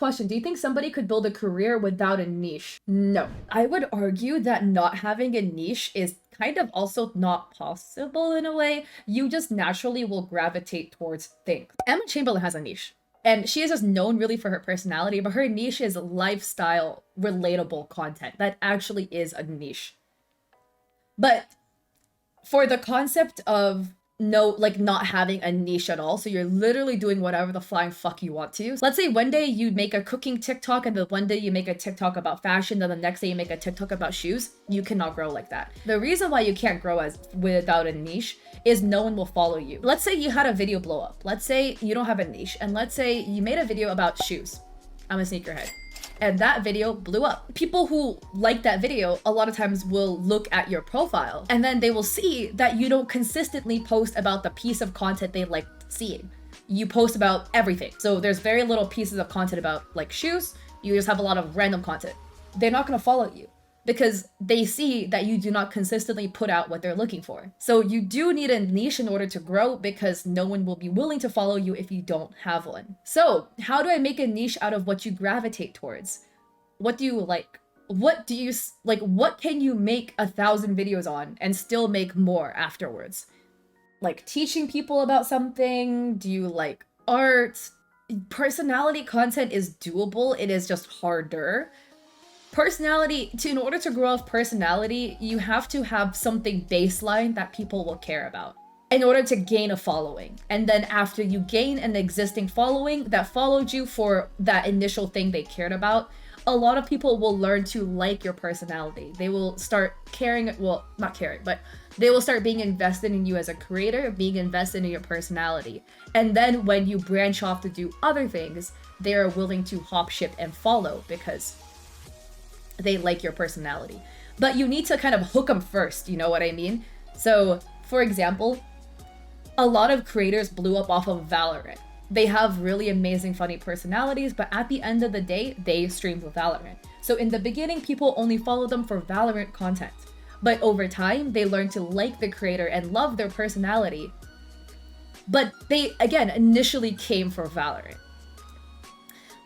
question. Do you think somebody could build a career without a niche? No. I would argue that not having a niche is kind of also not possible in a way. You just naturally will gravitate towards things. Emma Chamberlain has a niche. And she is just known really for her personality, but her niche is lifestyle relatable content. That actually is a niche. But for the concept of not having a niche at all, so you're literally doing whatever the flying fuck you want to. Let's say one day you make a cooking TikTok, and then one day you make a TikTok about fashion, then the next day you make a TikTok about shoes. You cannot grow like that. The reason why you can't grow without a niche is no one will follow you. Let's say you had a video blow up. Let's say you don't have a niche, and let's say you made a video about shoes. I'm a sneakerhead. And that video blew up. People who like that video a lot of times will look at your profile, and then they will see that you don't consistently post about the piece of content they like seeing. You post about everything. So there's very little pieces of content about like shoes. You just have a lot of random content. They're not gonna follow you because they see that you do not consistently put out what they're looking for. So you do need a niche in order to grow, because no one will be willing to follow you if you don't have one. So how do I make a niche out of what you gravitate towards? What do you like? What do you like? What can you make 1,000 videos on and still make more afterwards? Like teaching people about something? Do you like art? Personality content is doable. It is just harder. In order to grow off personality, you have to have something baseline that people will care about in order to gain a following. And then after you gain an existing following that followed you for that initial thing they cared about, a lot of people will learn to like your personality. They will start caring, well, not caring, but they will start being invested in you as a creator, being invested in your personality. And then when you branch off to do other things, they are willing to hop ship and follow because they like your personality. But you need to kind of hook them first, you know what I mean? So, for example, a lot of creators blew up off of Valorant. They have really amazing, funny personalities, but at the end of the day, they streamed with Valorant. So in the beginning, people only followed them for Valorant content. But over time, they learned to like the creator and love their personality. But they, again, initially came for Valorant.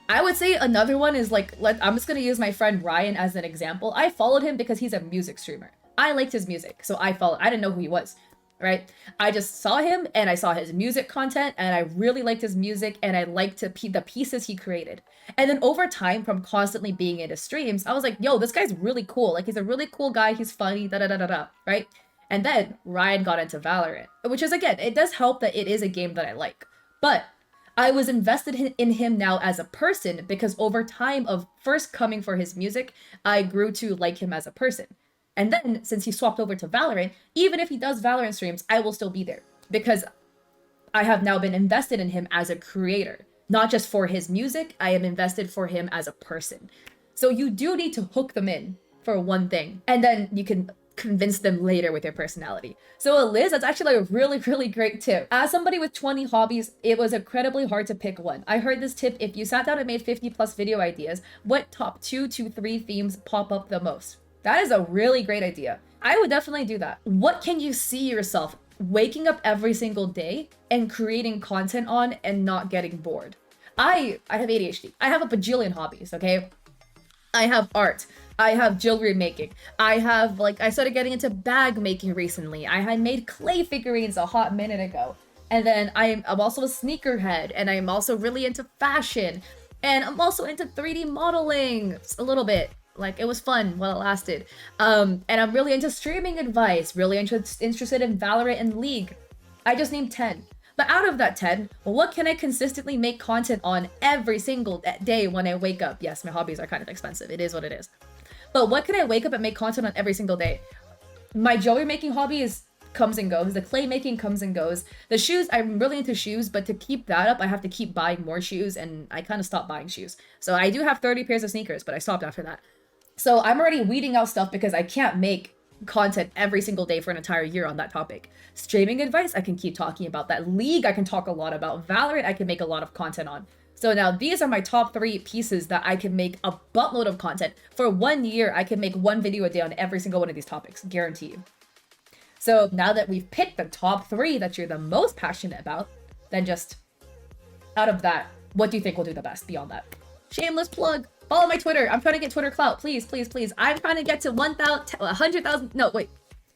I would say another one is I'm just going to use my friend Ryan as an example. I followed him because he's a music streamer. I liked his music, so I didn't know who he was. Right? I just saw him and I saw his music content and I really liked his music and I liked the pieces he created. And then over time, from constantly being in his streams, I was like, yo, this guy's really cool. Like, he's a really cool guy. He's funny, right? And then Ryan got into Valorant, which is, again, it does help that it is a game that I like. But I was invested in him now as a person because over time of first coming for his music, I grew to like him as a person. And then, since he swapped over to Valorant, even if he does Valorant streams, I will still be there. Because I have now been invested in him as a creator. Not just for his music, I am invested for him as a person. So you do need to hook them in for one thing. And then you can convince them later with your personality. So Liz, that's actually a really, really great tip. As somebody with 20 hobbies, it was incredibly hard to pick one. I heard this tip: if you sat down and made 50 plus video ideas, what top 2 to 3 themes pop up the most? That is a really great idea. I would definitely do that. What can you see yourself waking up every single day and creating content on and not getting bored? I have ADHD. I have a bajillion hobbies, okay? I have art. I have jewelry making. I started getting into bag making recently. I had made clay figurines a hot minute ago. And then I'm also a sneakerhead, and I'm also really into fashion. And I'm also into 3D modeling a little bit. Like, it was fun while it lasted. And I'm really into streaming advice, really interested in Valorant and League. I just named 10. But out of that 10, what can I consistently make content on every single day when I wake up? Yes, my hobbies are kind of expensive. It is what it is. But what can I wake up and make content on every single day? My jewelry making hobby comes and goes. The clay making comes and goes. The shoes, I'm really into shoes, but to keep that up, I have to keep buying more shoes, and I kind of stopped buying shoes. So I do have 30 pairs of sneakers, but I stopped after that. So I'm already weeding out stuff because I can't make content every single day for an entire year on that topic. Streaming advice, I can keep talking about that. League, I can talk a lot about. Valorant, I can make a lot of content on. So now these are my top 3 pieces that I can make a buttload of content. For 1 year, I can make 1 video a day on every single one of these topics, guarantee you. So now that we've picked the top 3 that you're the most passionate about, then just out of that, what do you think will do the best beyond that? Shameless plug. Follow my Twitter. I'm trying to get Twitter clout. Please, please, please. I'm trying to get to 100,000. No, wait.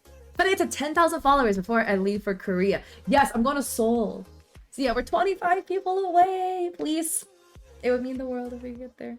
I'm trying to get to 10,000 followers before I leave for Korea. Yes, I'm going to Seoul. So yeah, we're 25 people away. Please. It would mean the world if we get there.